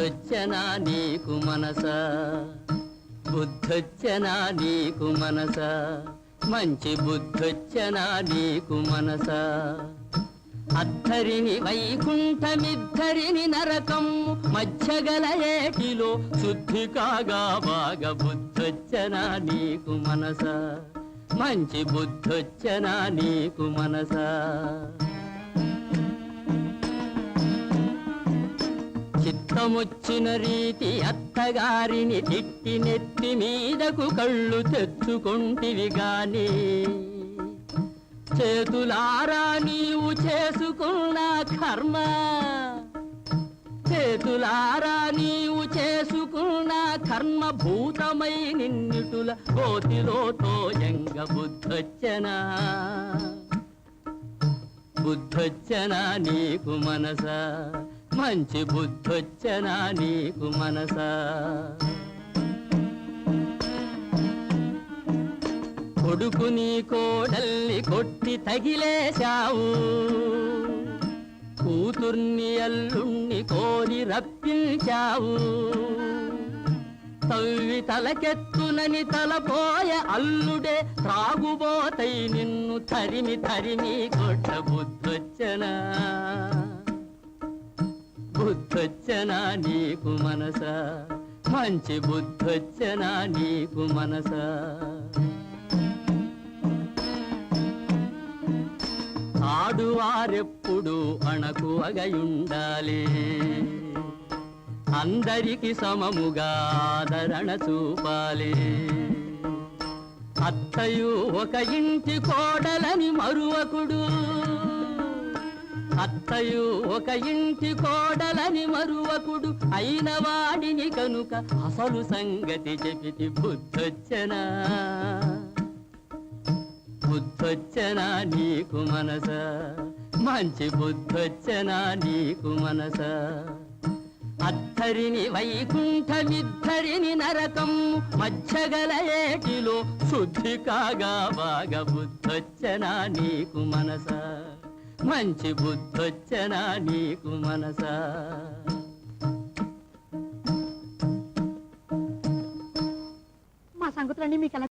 బుద్ధొచ్చనా నీకు మనసా, బుద్ధొచ్చనా నీకు మనసా, మంచి బుద్ధొచ్చనా నీకు మనసా. అద్దరిని వైకుంఠమిద్దరిని నరకము, మధ్యగల ఏటిలో శుద్ధి కాగా బాగా బుద్ధొచ్చనా నీకు మనసా, మంచి బుద్ధొచ్చనా నీకు మనసా. చిత్తమొచ్చిన రీతి అత్తగారిని తిట్టి నెత్తి మీదకు కళ్ళు తెచ్చుకొంటివి గాని, చేతులారా నీవు చేసుకున్న కర్మ, చేతులారా నీవు చేసుకున్న కర్మ భూతమై నిన్నిటుల కోతిలో తోయంగ బుద్ధొచ్చనా, బుద్ధొచ్చనా నీకు మనసా, మంచి బుద్ధొచ్చనా నీకు మనసా. కొడుకుని కోడల్ని కొట్టి తగిలేశావు, కూతుర్ని అల్లుణ్ణి కోరి రప్పించావు, తవ్వి తలకెత్తునని తలపోయ అల్లుడే త్రాగుబోతై నిన్ను తరిమి తరిమి కొట్ట బుద్ధొచ్చనా, బుద్ధొచ్చనా నీకు మనసా, మంచి బుద్ధొచ్చనా నీకు మనసా. ఆడువారెప్పుడు అణకువగయుండాలి, అందరికి సమముగా ఆదరణ చూపాలి. అత్తయు ఒక ఇంటి కోడలని మరువకుడు, అత్తయు ఒక ఇంటి కోడలని మరువకుడు అయిన వాడిని కనుక అసలు సంగతి చెప్పితి బుద్ధొచ్చనా, బుద్ధొచ్చనా నీకు మనసా, మంచి బుద్ధొచ్చనా నీకు మనసా. అద్దరిని వైకుంఠమిద్దరిని నరకం, మధ్యగల ఏటిలో శుద్ధి కాగా బాగా బుద్ధొచ్చనా నీకు మనసా, మంచి బుద్ధొచ్చనా నీకు మనసా. మా సంగతులన్నీ మీకు